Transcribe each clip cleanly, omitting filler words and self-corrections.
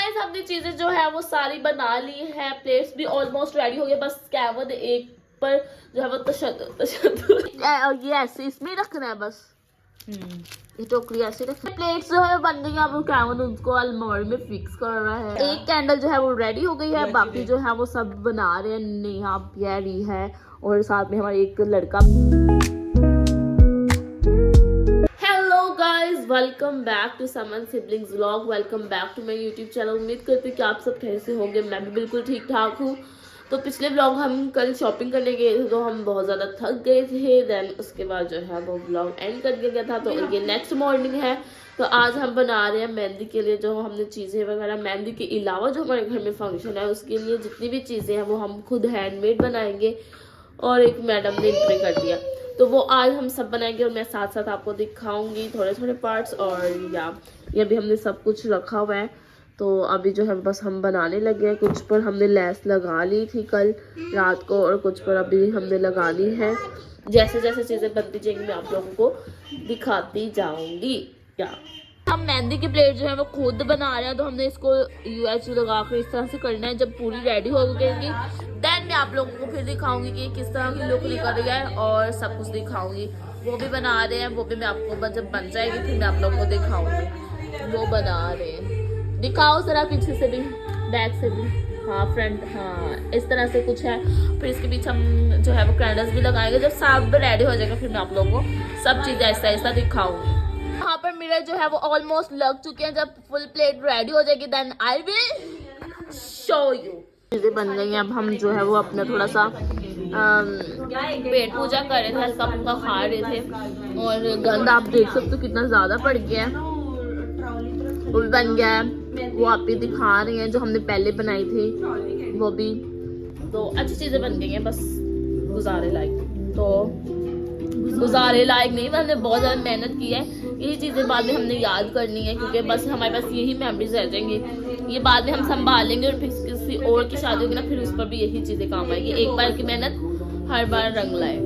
Guys हमने चीजें जो है वो सारी बना ली है, प्लेट्स भी ऑलमोस्ट रेडी हो गए, बस कैवन एक पर जो है वो तशद्दुद ये ऐसे इसमें रखना है बस। ये टोकरी ऐसे रखना। प्लेट्स जो है बन गई है, अब कैवन उनको अलमारी में फिक्स कर रहा है। एक कैंडल जो है वो रेडी हो गई है, बाकी जो है वो सब बना रहे हैं। नेहा प्यारी है और साथ में हमारा एक लड़का। Welcome back to Saman siblings vlog, welcome back to my YouTube channel. उम्मीद करती हूँ कि आप सब कैसे होंगे। मैं भी बिल्कुल ठीक ठाक हूँ। तो पिछले व्लॉग हम कल शॉपिंग करने गए थे, तो हम बहुत ज़्यादा थक गए थे। देन उसके बाद जो है वो व्लॉग एंड कर दिया गया था। तो ये नेक्स्ट मॉर्निंग है। तो आज हम बना रहे हैं मेहंदी के लिए जो हमने चीज़ें वगैरह, मेहंदी के अलावा जो हमारे घर में फंक्शन है उसके लिए जितनी भी चीज़ें हैं वो हम खुद हैंडमेड बनाएंगे। और एक मैडम ने एंट्री कर दिया, तो वो आज हम सब बनाएंगे और मैं साथ साथ आपको दिखाऊंगी थोड़े थोड़े पार्ट्स। और ये अभी हमने सब कुछ रखा हुआ है, तो अभी जो है बस हम बनाने लगे हैं। कुछ पर हमने लेस लगा ली थी कल रात को और कुछ पर अभी हमने लगानी है। जैसे जैसे चीज़ें बनती जाएंगी मैं आप लोगों को दिखाती जाऊंगी। हम मेहंदी की प्लेट जो है वो खुद बना रहे हैं, तो हमने इसको UH लगा कर इस तरह से करना है। जब पूरी रेडी हो गई देन मैं आप लोगों को फिर दिखाऊंगी कि किस तरह की लुक निकल रही है और सब कुछ दिखाऊंगी। वो भी बना रहे हैं, वो भी मैं आपको जब बन जाएगी फिर मैं आप लोगों को दिखाऊंगी। वो बना रहे हैं, दिखाओ जरा पीछे से भी, बैक से भी, हाँ फ्रंट, हाँ इस तरह से कुछ है। फिर इसके बीच हम जो है वो कैंडल्स भी लगाएंगे। जब सब रेडी हो जाएगा फिर मैं आप लोगों को सब चीज़ें ऐसा ऐसा दिखाऊंगी। यहाँ पर मिरर जो है वो ऑलमोस्ट लग चुके हैं। जब फुल प्लेट रेडी हो जाएगी then I will show you. चीज़ें बन गई हैं। अब हम जो है वो अपना थोड़ा सा पेट पूजा कर रहे थे, हल्का फुल्का खा रहे थे। और गंद आप देख सकते हो कितना ज़्यादा पड़ गया है। वो भी बन गया है, वो आप भी दिखा रही हैं जो हमने पहले बनाई थी वो भी। तो अच्छी चीज़ें बन गई हैं, बस गुजारे लायक। तो गुजारे लायक नहीं, हमने बहुत ज़्यादा मेहनत की है। यही चीज़ें बाद में हमने याद करनी है, क्योंकि बस हमारे पास यही मेमोरीज रह जाएंगी। ये बाद में हम संभालेंगे और फिर किसी और की शादी होगी ना, फिर उस पर भी यही चीज़ें काम आएगी। एक बार की मेहनत हर बार रंग लाए।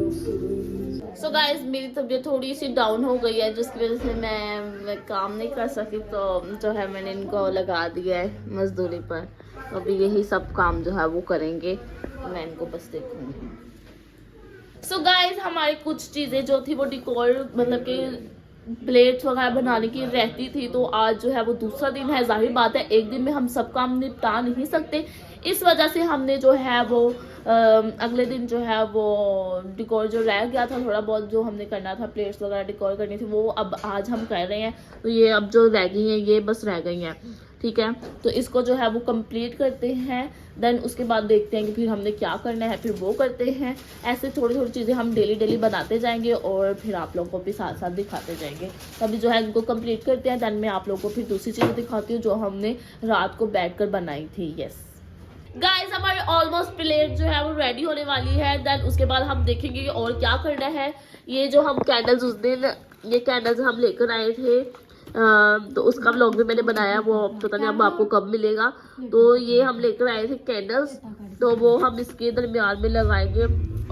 सो गाइस मेरी तबीयत थोड़ी सी डाउन हो गई है, जिसकी वजह से मैं काम नहीं कर सकी। तो जो है मैंने इनको लगा दिया है मजदूरी पर। तो अभी यही सब काम जो है वो करेंगे, मैं इनको बस देखूँगी। सो गाइस हमारी कुछ चीज़ें जो थी वो डिकोर मतलब कि प्लेट्स वगैरह बनाने की रहती थी, तो आज जो है वो दूसरा दिन है। जाहिर बात है एक दिन में हम सब काम निपटा नहीं सकते, इस वजह से हमने जो है वो अगले दिन जो है वो डिकोर जो रह गया था थोड़ा बहुत जो हमने करना था, प्लेट्स वगैरह डिकोर करनी थी, वो अब आज हम कर रहे हैं। तो ये अब जो रह गई हैं ये बस रह गई हैं, ठीक है। तो इसको जो है वो कंप्लीट करते हैं, देन उसके बाद देखते हैं कि फिर हमने क्या करना है, फिर वो करते हैं। ऐसे थोड़ी थोड़ी चीज़ें हम डेली बनाते जाएंगे और फिर आप लोगों को भी साथ साथ दिखाते जाएंगे। तो अभी जो है इनको कंप्लीट करते हैं, देन मैं आप लोगों को फिर दूसरी चीज़ें दिखाती हूँ जो हमने रात को बैठकर बनाई थी। यस गाइस हमारे ऑलमोस्ट प्लेट जो है वो रेडी होने वाली है। देन उसके बाद हम देखेंगे और क्या करना है। ये जो हम कैंडल्स उस दिन ये कैंडल्स हम लेकर आए थे, तो उसका व्लॉग भी मैंने बनाया, वो पता नहीं अब आपको कब मिलेगा। तो ये हम लेकर आए थे कैंडल्स, तो वो हम इसके दरमियान में लगाएंगे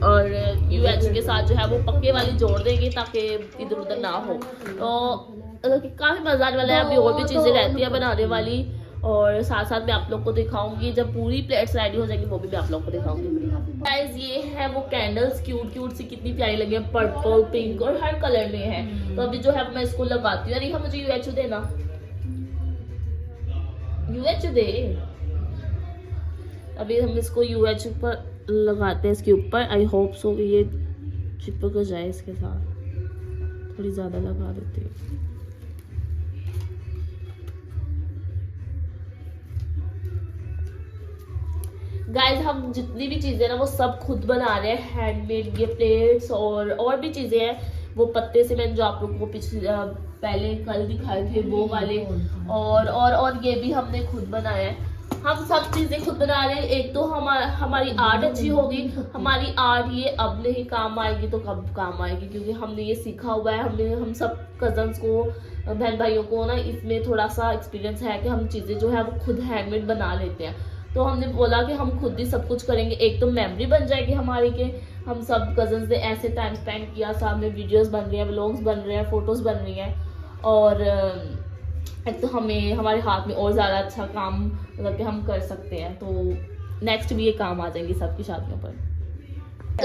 और UH के साथ जो है वो पक्के वाली जोड़ देंगे ताकि इधर उधर ना हो। तो काफ़ी मज़ा आने वाला है। अभी और भी चीज़ें रहती हैं बनाने वाली, और साथ साथ मैं आप लोग को दिखाऊंगी जब पूरी प्लेट्स रेडी हो जाएंगी, वो भी मैं आप लोग को दिखाऊंगी। गाइस ये है वो कैंडल्स, क्यूट क्यूट सी कितनी प्यारी लगी है, पर्पल पिंक और हर कलर में है। तो अभी जो है मैं इसको लगाती हूँ। अरे मुझे UH देना, UH दे। अभी हम इसको UH पर लगाते हैं, इसके ऊपर। आई होप सो ये चिपक जाए इसके साथ। थोड़ी ज़्यादा लगा देती हूँ। गाइस हम जितनी भी चीज़ें ना वो सब खुद बना रहे हैं, हैंडमेड। ये प्लेट्स और भी चीज़ें हैं, वो पत्ते से मैंने जो आप लोगों को पहले कल दिखाए थे वो वाले, और ये भी हमने खुद बनाया है। हम सब चीज़ें खुद बना रहे हैं। एक तो हमारी आर्ट अच्छी होगी, हमारी आर्ट ये अब नहीं काम आएगी तो कब काम आएगी, क्योंकि हमने ये सीखा हुआ है। हम सब कजन्स को, बहन भाइयों को ना इसमें थोड़ा सा एक्सपीरियंस है कि हम चीज़ें जो है वो खुद हैंडमेड बना लेते हैं। तो हमने बोला कि हम खुद ही सब कुछ करेंगे। एक तो मेमोरी बन जाएगी हमारी के हम सब कजन्स ने ऐसे टाइम स्पेंड किया, सामने वीडियोस बन रही हैं, व्लॉग्स बन रहे हैं, फोटोज़ बन रही हैं, और एक तो हमें हमारे हाथ में और ज़्यादा अच्छा काम मतलब कि हम कर सकते हैं, तो नेक्स्ट भी ये काम आ जाएंगी सबकी शादियों पर।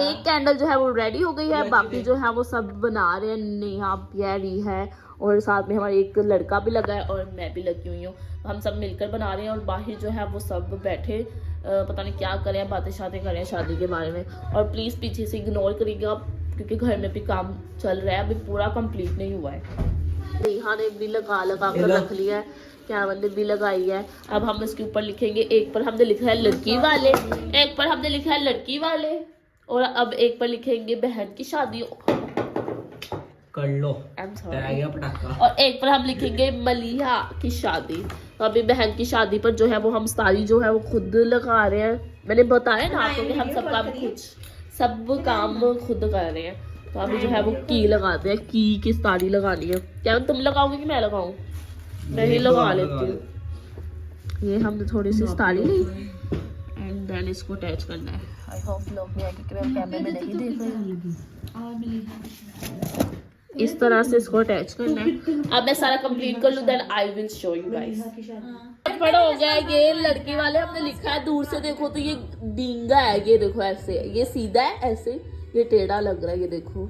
एक कैंडल जो है वो रेडी हो गई है, बाकी जो है वो सब बना रहे हैं। नेहा प्यारी है और साथ में हमारा एक लड़का भी लगा है और मैं भी लगी हुई हूँ, तो हम सब मिलकर बना रहे हैं। और बाहर जो है वो सब बैठे पता नहीं क्या करें, बातें शातें करें शादी के बारे में। और प्लीज़ पीछे से इग्नोर करिएगा क्योंकि घर में भी काम चल रहा है, अभी पूरा कंप्लीट नहीं हुआ है। नेहा ने भी लगा कर रख लिया है, कैवन ने भी लगाई है। अब हम इसके ऊपर लिखेंगे, एक पर हमने लिखा है लड़की वाले, एक पर हमने लिखा है लड़की वाले, और अब एक पर लिखेंगे बहन की शादी कर लो, पटाखा, और एक पर हम लिखेंगे मलिहा की शादी। तो अभी बहन की शादी पर जो है वो हम सारी जो है वो खुद लगा रहे हैं। मैंने बताया ना आपको कि हम सब काम खुद कर रहे हैं। तो अभी जो है वो की लगाते हैं, की किस तारी लगानी है। क्या तुम लगाओगे कि मैं लगाऊं? मैं ही लगा लेती हूँ। ये हमने थोड़ी सी तारी ली एंड देन इसको अटैच करना है। आई होप लोग नहीं क्योंकि मैं कैमरे में नहीं देख रही। इस तरह से इसको अटैच करना है। अब मैं सारा कंप्लीट कर लूँ then I will show you guys. बड़ा हो गया है ये लड़की वाले, हमने लिखा है दूर से देखो तो ये डींगा है, ये देखो ऐसे, ये सीधा है ऐसे, ये टेढ़ा लग रहा है, ये देखो।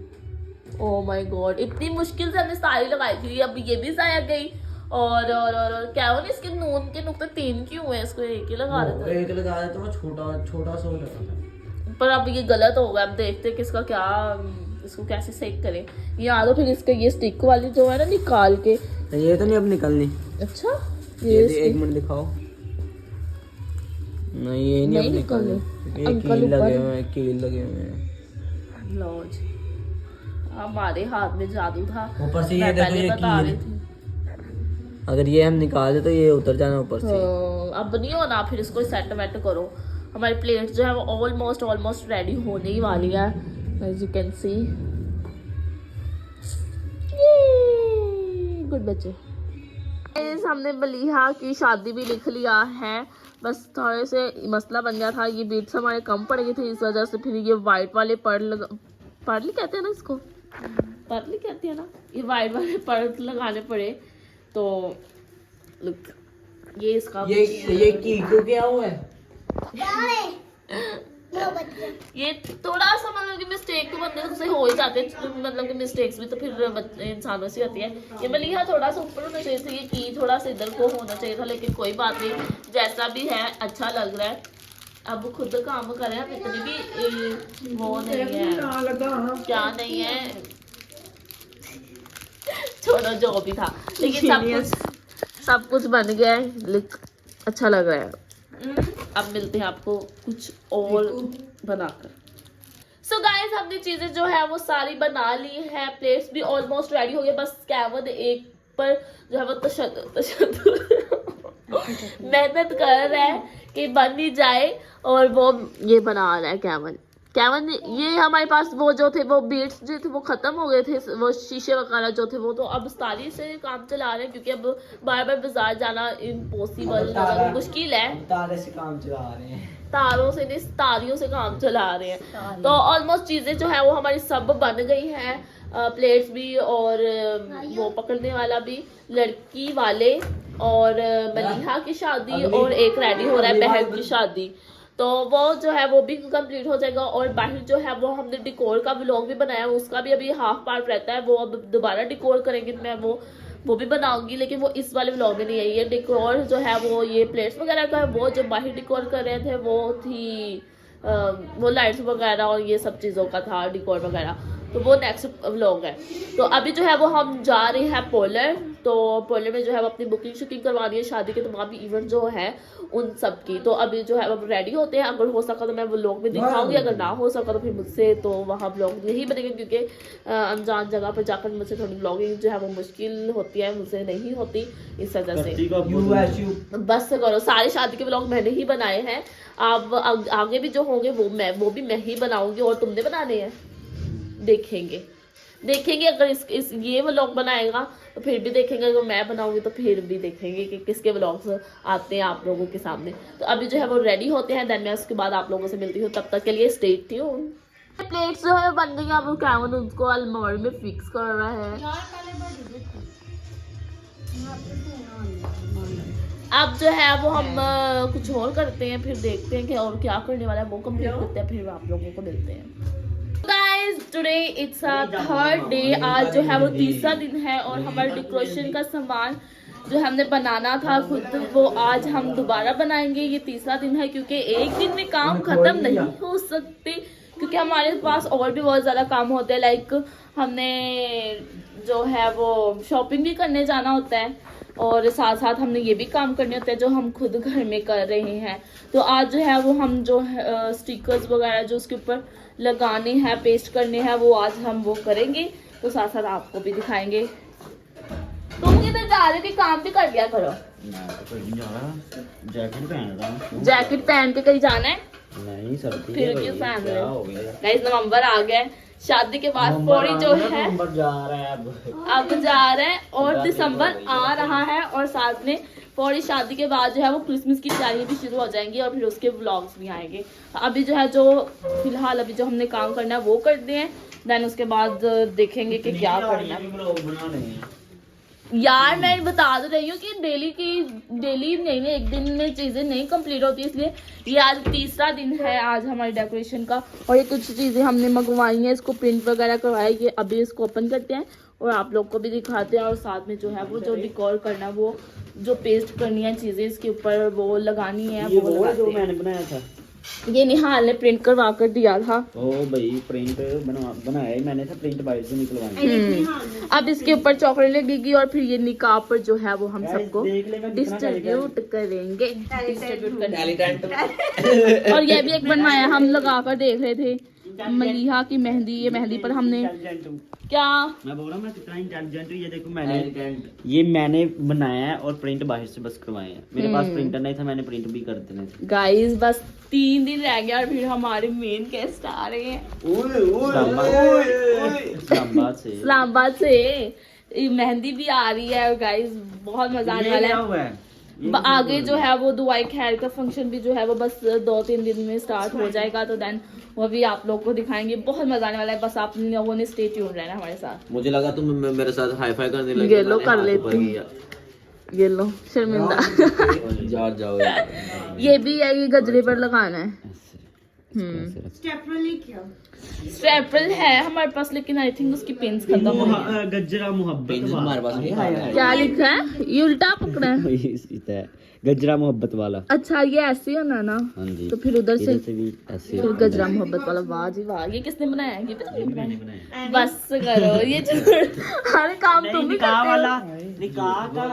ओह माय गॉड, इतनी मुश्किल से हमने सारी लगाई थी, अब ये भी जाया गई। और क्या हो इसके नून के नुकते 3 क्यों हुए? इसको एक ही लगा देते, एक लगा देते वो छोटा सा लगा था। पर अब ये गलत हो गया। अब देखते किसका क्या, इसको कैसे सेट करें। ये आ तो फिर इसके ये स्टिक वाली जो है ना निकाल के, ये तो नहीं अब निकलनी। अच्छा ये एक मिनट दिखाओ। नहीं ये नहीं अब निकलनी, ये कील लगे हुए हैं, कील लगे हुए हैं। लो जी, हमारे हाथ में जादू था। ऊपर से ये देखो ये कील, अगर ये हम निकाल दे तो ये उतर जाना ऊपर से। अब नहीं होना, फिर इसको सेट वेट करो। हमारी प्लेट जो है वो ऑलमोस्ट रेडी होने ही वाली है, as you can see। Good बच्चे। हमने मलिहा की शादी भी लिख लिया है, बस थोड़े से मसला बन गया था, ये बीट्स हमारे कम पड़ गए थे, इस वजह से फिर ये वाइट वाले पर्ल कहते हैं ना, इसको पर्ल कहते हैं ना, ये वाइट वाले पर्ल लगाने पड़े। तो लुक ये इसका ये की क्यों क्या हुआ है? ये थोड़ा सा मतलब कि मिस्टेक तो बंदे से हो ही जाते हैं, मतलब कि मिस्टेक्स भी तो फिर इंसानों से होती है। ये मलिहा थोड़ा सा ऊपर होना चाहिए था, ये की थोड़ा सा इधर को होना चाहिए था, लेकिन कोई बात नहीं, जैसा भी है अच्छा लग रहा है। अब खुद काम करें, अब इतनी भी वो नहीं है, क्या नहीं है, छोड़ो जो भी था, लेकिन सब कुछ बन गया है, अच्छा लग रहा है। अब मिलते हैं आपको कुछ और बनाकर। सो गाइस, हमने चीजें जो है वो सारी बना ली है, प्लेट्स भी ऑलमोस्ट रेडी हो गए, बस कैवन एक पर जो है वो मेहनत कर रहा है कि बन ही जाए, और वो ये बना रहा है कैवन। ये हमारे पास वो जो थे वो बीट्स जो थे वो खत्म हो गए थे, वो शीशे वगैरह जो थे वो, तो अब तारी से काम चला रहे हैं क्योंकि अब बार बार बाजार जाना इम्पॉसिबल, मुश्किल है। तारे से काम चला रहे हैं, तारों से नहीं तारियों से काम चला रहे हैं। तो ऑलमोस्ट चीजें जो है वो हमारी सब बन गई हैं, प्लेट्स भी और वो पकड़ने वाला भी, लड़की वाले और मलिहा की शादी, और एक रेडी हो रहा है बहन की शादी। तो वो जो है वो भी कंप्लीट हो जाएगा। और बाहर जो है वो हमने डिकोर का व्लॉग भी बनाया, उसका भी अभी हाफ पार्ट रहता है, वो अब दोबारा डिकोर करेंगे तो मैं वो भी बनाऊंगी, लेकिन वो इस वाले व्लॉग में नहीं है। ये डिकोर जो है वो ये प्लेट्स वगैरह का है, वो जो बाहर डिकोर कर रहे थे वो थी वो लाइट्स वगैरह और ये सब चीज़ों का था डिकोर वगैरह, तो वो नेक्स्ट व्लॉग है। तो अभी जो है वो हम जा रहे हैं पोलर, तो पोलर में जो है वो अपनी बुकिंग करवानी है शादी के तमाम इवेंट जो है उन सब की। तो अभी जो है वो रेडी होते हैं, अगर हो सका तो मैं व्लॉग में दिखाऊंगी, अगर ना हो सका तो फिर मुझसे तो वहाँ व्लॉग नहीं बनेगा, क्योंकि अनजान जगह पर जाकर मुझसे थोड़ी व्लॉगिंग जो है वो मुश्किल होती है, मुझसे नहीं होती, इस वजह से बस करो। सारे शादी के व्लॉग मैंने ही बनाए हैं, अब आगे भी जो होंगे वो भी मैं ही बनाऊंगी, और तुमने बनाने हैं, देखेंगे अगर इस ये व्लॉग बनाएगा तो फिर भी देखेंगे, अगर मैं बनाऊंगी तो फिर भी देखेंगे कि किसके व्लॉग्स आते हैं आप लोगों के सामने। तो अभी जो है वो रेडी होते हैं, देन मैं उसके बाद आप लोगों से मिलती हूँ, तब तक के लिए स्टे ट्यून। प्लेट्स जो है बन गई, अब कैवन उसको अलमारी में फिक्स कर रहा है। अब जो है वो हम कुछ और करते हैं, फिर देखते हैं कि और क्या करने वाला है, वो कंप्लीट करते हैं, फिर आप लोगों को मिलते हैं। Guys today it's a third day, आज जो है वो तीसरा दिन है और हमारे डेकोरेशन का सामान जो हमने बनाना था खुद, वो आज हम दोबारा बनाएंगे। ये तीसरा दिन है क्योंकि एक दिन में काम खत्म नहीं हो सकते, क्योंकि हमारे पास और भी बहुत ज़्यादा काम होते हैं। लाइक हमने जो है वो शॉपिंग भी करने जाना होता है और साथ साथ हमने ये भी काम करने होते हैं जो हम खुद घर में कर रहे हैं। तो आज जो है वो हम जो स्टिकर्स वगैरह जो उसके ऊपर लगाने हैं, पेस्ट करने हैं, वो आज हम वो करेंगे। तो साथ साथ आपको भी दिखाएंगे। तुम किधर जा रहे हो? काम भी कर लिया करो। जैकेट पहन के कहीं जाना है? नहीं सर्दी फिर क्यों पहन रहे हो? गाइस नवंबर आ गया है, शादी के बाद पौड़ी जो है अब जा रहा है और दिसंबर आ रहा है और साथ में पौड़ी शादी के बाद जो है वो क्रिसमस की तैयारी भी शुरू हो जाएंगी और फिर उसके व्लॉग्स भी आएंगे। अभी जो है जो फिलहाल अभी जो हमने काम करना है वो करते हैं, देन उसके बाद देखेंगे कि क्या करना है। यार मैं बता तो रही हूँ कि डेली नहीं एक दिन में चीजें नहीं कंप्लीट होती, इसलिए ये आज तीसरा दिन है आज हमारी डेकोरेशन का। और ये कुछ चीजें हमने मंगवाई हैं, इसको प्रिंट वगैरह करवाई, ये अभी इसको ओपन करते हैं और आप लोग को भी दिखाते हैं। और साथ में जो है वो जो डिकोर करना, वो जो पेस्ट करनी है चीजें इसके ऊपर वो लगानी है, वो जो मैंने बनाया था ये निहाल ने प्रिंट करवा कर दिया था। ओ भाई प्रिंट बनाया ही मैंने था, प्रिंट बाहर से निकलवाई। अब इसके ऊपर चॉकलेट लगेगी और फिर ये निकाब पर जो है वो हम सबको डिस्ट्रीब्यूट करेंगे, और ये भी एक बनवाया, हम लगा कर देख रहे थे मलिहा की मेहंदी। ये मेहंदी पर हमने क्या मैं बोल रहा हूँ मैं कितना इंटेलिजेंट हूँ। ये देखो मैंने बनाया है और प्रिंट बाहर से बस करवाए हैं। मेरे पास प्रिंटर नहीं था, मैंने प्रिंट भी कर देने थे। गाइस बस 3 दिन रह गया और फिर हमारे मेन गेस्ट आ रहे हैं इस्लामाबाद से। मेहंदी भी आ रही है और गाइस बहुत मजा आने वाला है। आगे जो है वो दुआई खैर का फंक्शन भी जो है वो बस 2-3 दिन में स्टार्ट हो जाएगा, तो देन वो भी आप लोग को दिखाएंगे। बहुत मजा आने वाला है, बस आप लोगों ने स्टे ट्यून रहना हमारे साथ। मुझे लगा तुम मेरे साथ हाई फाई करने लगे। ये लो कर लेती, ये लो शर्मिंदा। जाओ ये भी है, ये गजरे पर लगाना है। स्टेपल है हमारे पास, लेकिन आई थिंक उसकी पेन्स खत्म हो गई। गजरा मोहब्बत हमारे पास नहीं है। क्या लिखा है? ये उल्टा पकड़ा है। गजरा मोहब्बत वाला। अच्छा ये ऐसे ही होना ना? हाँ जी। तो फिर उधर से भी ऐसे फिर गजरा मोहब्बत वाला। वाह जी वाह, ये किसने बनाया है? ये भी तुमने बनाया? बस करो ये हर काम तुम ही करते हो। निकाह का,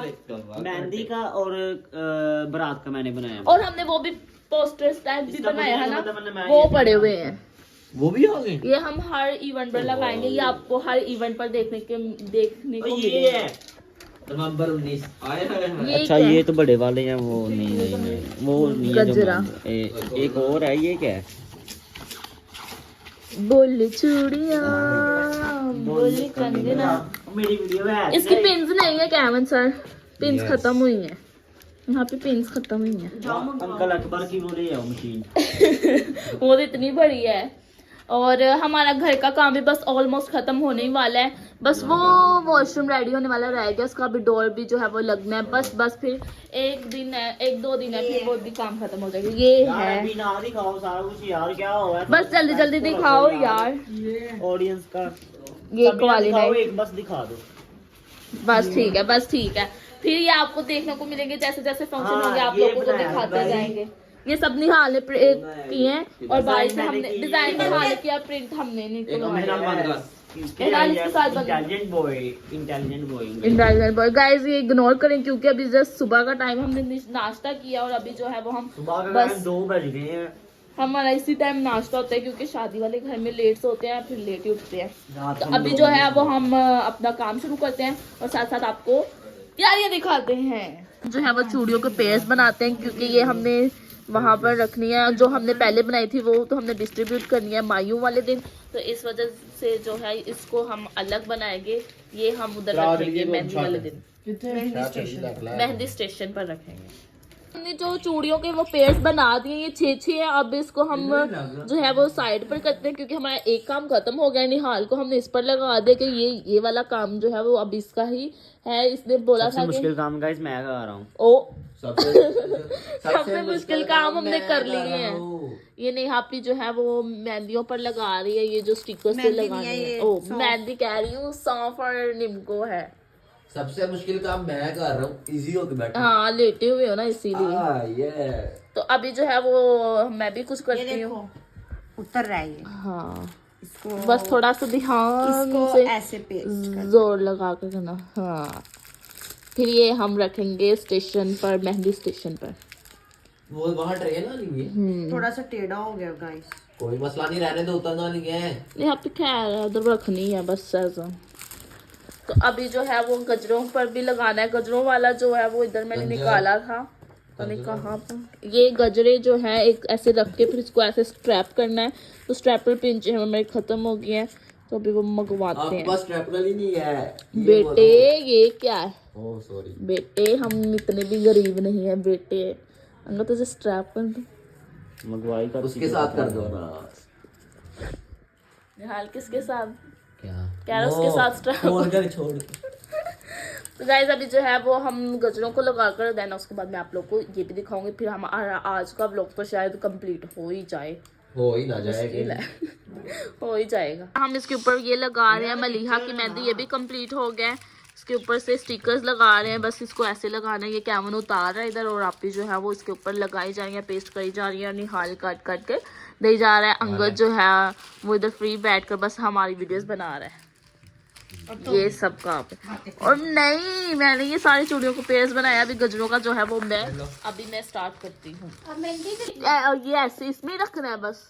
मेहंदी का और बारात का मैंने बनाया। और हमने वो भी पोस्टर स्टैंड भी बनाया है ना, वो पड़े हुए हैं। वो भी हो गए। ये हम हर इवेंट पर लगाएंगे, ये आपको हर इवेंट पर देखने को मिलेगा। नवंबर 19 आए। अच्छा ये तो बड़े वाले हैं, वो नहीं वो नहीं है। गजरा एक और है, ये क्या है? बोले चूड़ियां बोले कंगना। मेरी वीडियो है। इसकी पिन्स नहीं है कैमन सर, पिन्स खत्म हुई हैं यहाँ पे, पिन्स खत्म हुई हैं। अंकल अकबर की वो ले आओ मशीन। वो तो इतनी बड़ी है। और हमारा घर का काम भी बस ऑलमोस्ट खत्म होने ही वाला है, बस वो वॉशरूम रेडी होने वाला रह गया, उसका भी डोर भी जो है वो लगना है। बस फिर 1-2 दिन है, फिर वो भी काम खत्म हो जाएगा। ये है दिखाओ सारा कुछ यार, क्या हुआ? बस जल्दी दिखाओ यार ऑडियंस का। ये वाले है, एक बस दिखा दो। बस ठीक है। फिर ये आपको देखने को मिलेंगे जैसे जैसे फंक्शन होंगे, आप लोगों को दिखाते जाएंगे। ये सब निहाल ने किए हैं और बाहर से हमने डिजाइन निहाल किया, प्रिंट हमने नहीं करवाया। इंटेलिजेंट बॉय गाइस, ये इग्नोर करें क्योंकि अभी जस्ट सुबह का टाइम, हमने नाश्ता किया और अभी जो है वो हम बस 2 बज गए हैं। हमारा इसी टाइम नाश्ता होता है क्योंकि शादी वाले घर में लेट सोते हैं, फिर लेट ही उठते हैं। तो अभी जो है वो हम अपना काम शुरू करते हैं और साथ साथ आपको तैयारियां दिखाते हैं। जो है वो चूड़ियों के पेयर्स बनाते हैं क्योंकि ये हमने वहाँ पर रखनी है। जो हमने पहले बनाई थी वो तो हमने डिस्ट्रीब्यूट करनी है मायू वाले दिन, तो इस वजह से जो है इसको हम अलग बनाएंगे। ये हम उधर रखेंगे मेहंदी वाले दिन, मेहंदी स्टेशन पर रखेंगे। हमने जो चूड़ियों के वो पेयर्स बना दिए, ये 6 है। अब इसको हम जो है वो साइड पर करते हैं क्योंकि हमारा एक काम खत्म हो गया। निहाल को हमने इस पर लगा दिया कि ये वाला काम जो है वो अब इसका ही है। इसने बोला सबसे था मुश्किल काम गाइस मैं कर रहा हूँ। ओ सबसे मुश्किल काम हमने मैं कर लिए रहा हैं। हूँ। ये नेहापी जो है वो मेहंदियों पर लगा रही है, ये जो स्टिकर्स पे लगाने हैं। ओ मेहंदी कह रही हूँ, सौंफ और नींबू है। सबसे मुश्किल काम मैं कर रहा हूँ, इजी होके बैठो। हाँ लेटे हुए हो ना इसीलिए। ये तो अभी जो है वो मैं भी कुछ करती हूँ। उतर रहा है ये। हाँ इसको बस थोड़ा सा ध्यान इसको से ऐसे पेस्ट कर। जोर लगा कर करना। हाँ फिर ये हम रखेंगे स्टेशन पर, मेहंदी स्टेशन पर। वो वहाँ ट्रेन आनी है, थोड़ा सा टेढ़ा हो गया गाइस। कोई मसला नहीं, रहने दो, उतरना नहीं है। यहाँ पे खैर उधर रखनी है बस ऐसा। तो अभी जो है वो गजरों पर भी लगाना है। गजरों वाला जो है वो इधर मैंने निकाला था, मैंने कहा ये गजरे जो है एक ऐसे रख के फिर इसको ऐसे स्ट्रैप करना है। तो स्ट्रैपर पिंच हमारे खत्म हो गए हैं, तो अभी वो मंगवाते आपके हैं। पास स्ट्रैपनर ही नहीं है बेटे ये क्या है? ओह सॉरी बेटे हम इतने भी गरीब नहीं है बेटे। अंगा तुझे स्ट्रैप कर दो, मंगवाई का उसके साथ कर दो ना। निहाल किसके साथ? क्या कह रहा उसके साथ स्ट्रैप। छोड़ कर छोड़। तो गाइस अभी जो है वो हम गजरों को लगा कर देना, उसके बाद मैं आप लोग को ये भी दिखाऊंगी। फिर हमारा आज का व्लॉग तो शायद कंप्लीट हो ही जाए, हो ही ना जाएगा। हो ही जाएगा। हम इसके ऊपर ये लगा रहे हैं मलीहा की मेहंदी, ये भी कंप्लीट हो गया है। इसके ऊपर से स्टिकर्स लगा रहे हैं, बस इसको ऐसे लगाना है। ये कैमन उतार रहा है इधर और आप जो है वो इसके ऊपर लगाई जा रही है, पेस्ट करी जा रही है। निहाल काट काट के दे जा रहा है। अंगद जो है वो इधर फ्री बैठ कर बस हमारी वीडियोस बना रहा है। ये सब काम है। और नहीं मैंने ये सारी चूड़ियों को पेयर्स बनाया। अभी गजरों का जो है वो मैं स्टार्ट करती हूँ। ये ऐसे इसमें रखना है बस।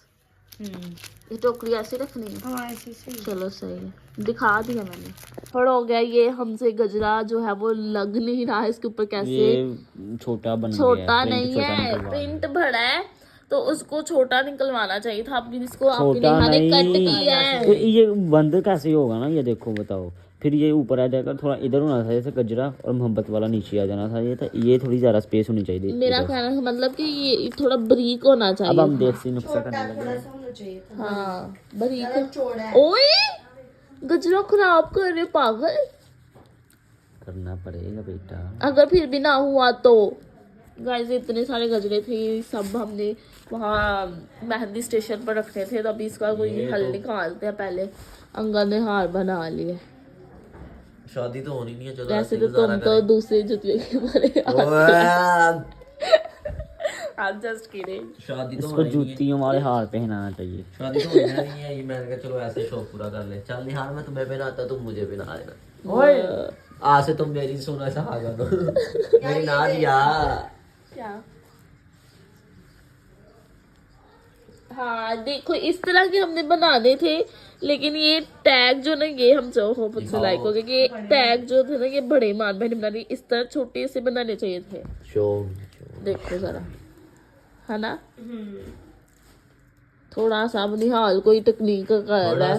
ये टोकरी ऐसे रखनी है। हाँ ऐसे सही। चलो सही है, दिखा दिया मैंने। थोड़ा हो गया ये हमसे गजरा जो है वो लग नहीं रहा है इसके ऊपर कैसे। ये छोटा बन गया छोटा है, नहीं प्रिंट छोटा है, निकलवा प्रिंट बड़ा है तो उसको छोटा निकलवाना चाहिए था। आपने इसको आपकी छोटा नेहा ने कट नहीं किया है। तो ये बंद कैसे होगा ना, ये देखो बताओ। फिर ये ऊपर आ जाकर थोड़ा इधर होना था जैसे गजरा, और मोहब्बत वाला नीचे आ जाना था। ये थोड़ी ज्यादा स्पेस होनी चाहिए। मेरा कहना का मतलब कि ये थोड़ा बारीक होना चाहिए। अब हम देसी नुस्खा करने लगे। थोड़ा सा होना चाहिए था। हाँ बारीक। ज़्यादा चौड़ा है। ओए गजरा खराब कर रहे पागल। करना पड़ेगा बेटा। अगर फिर भी ना हुआ तो गाइस इतने सारे गजरे थे, सब हमने वहाँ मेहंदी स्टेशन पर रखने थे। तो अभी इसका कोई हल निकालते हैं। पहले अंगद ने हार बना लिए। शादी तो होनी नहीं है, चलो वैसे ऐसे तो गुजारा तुम तो दूसरे जुतियों के बारे करें। Just kidding. शादी तो इसको होनी नहीं है। जूतियों वाले हार पहनाना चाहिए। शादी तो होनी नहीं है, ये मैंने कहा चलो ऐसे शौक पूरा कर ले। चल निहार मैं तुम्हें पहनाता, तुम मुझे पहना देना। आज से तुम मेरी सोना सहागा दो। मेरी ना दिया। क्या? हाँ देखो इस तरह के हमने बनाने थे, लेकिन ये टैग जो ना ये हम जो हो मुझसे लाइक हो गए कि ये टैग जो थे ना ये बड़े मान बहन बना रही, इस तरह छोटे से बनाने चाहिए थे। देखो जरा है ना, थोड़ा सा अब निहाल कोई टेक्निक कर रहा है।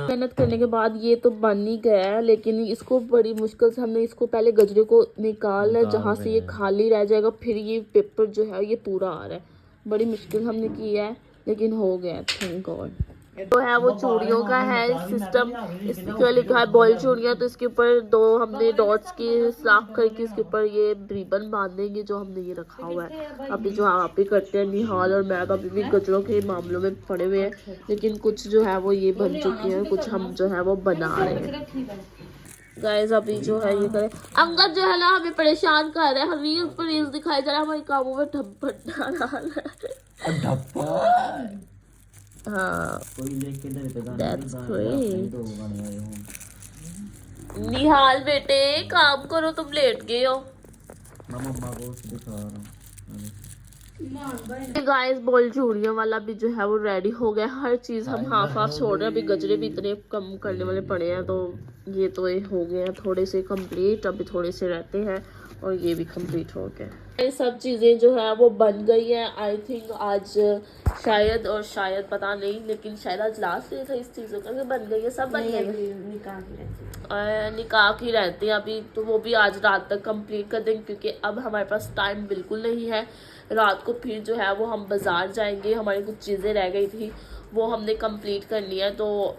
मेहनत करने के बाद ये तो बन ही गया है, लेकिन इसको बड़ी मुश्किल से हमने इसको पहले गजरे को निकाला है जहाँ से ये खाली रह जाएगा, फिर ये पेपर जो है ये पूरा आ रहा है। बड़ी मुश्किल हमने किया है लेकिन हो गया, थैंक गॉड। तो है वो चूड़ियों का है सिस्टम, इसमें लिखा है बॉल चूड़ियाँ। तो इसके ऊपर दो हमने डॉट्स की साफ करके इसके ऊपर ये रिबन बांधेंगे जो हमने ये रखा हुआ है। अभी जो आप ही करते हैं निहाल और मैं, अभी भी गजरों के मामलों में पड़े हुए हैं, लेकिन कुछ जो है वो ये बन चुके हैं, कुछ हम जो है वो बना रहे हैं। गाइस अभी जो है ये करें, अंगद जो है ना हमें परेशान कर रहा है। हम रील्स पर रील्स दिखाई जा रहा है, हमारे कामों में ढप्पा डाल रहा है। हाँ That's great. निहाल बेटे काम करो, तुम लेट गए हो। गाइस बॉल चूड़ियों वाला भी जो है वो रेडी हो गया। हर चीज हम हाफ हाफ छोड़ रहे हैं। अभी गजरे भी इतने कम करने वाले पड़े हैं, तो ये तो ये हो गए हैं थोड़े से कंप्लीट। अभी थोड़े से रहते हैं और ये भी कंप्लीट हो गया। ये सब चीजें जो है वो बन गई हैं। आई थिंक आज शायद पता नहीं, लेकिन शायद आज लास्ट डे था इस चीजों का, बन गई है, सब बन गई है। निकाह की रहती हैं अभी, तो वो भी आज रात तक कंप्लीट कर देंगे क्योंकि अब हमारे पास टाइम बिल्कुल नहीं है। रात को फिर जो है वो हम बाज़ार जाएंगे, हमारी कुछ चीज़ें रह गई थी वो हमने कंप्लीट करनी है। तो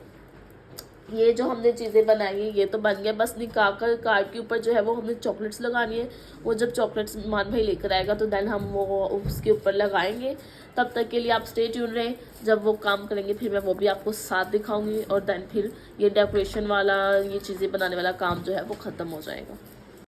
ये जो हमने चीज़ें बनाई हैं ये तो बन गया, बस निकाह का कार्ड के ऊपर जो है वो हमने चॉकलेट्स लगानी है। वो जब चॉकलेट्स मान भाई लेकर आएगा तो देन हम वो उसके ऊपर लगाएंगे। तब तक के लिए आप स्टे ट्यून रहें, जब वो काम करेंगे फिर मैं वो भी आपको साथ दिखाऊंगी और देन फिर ये डेकोरेशन वाला, ये चीज़ें बनाने वाला काम जो है वो ख़त्म हो जाएगा।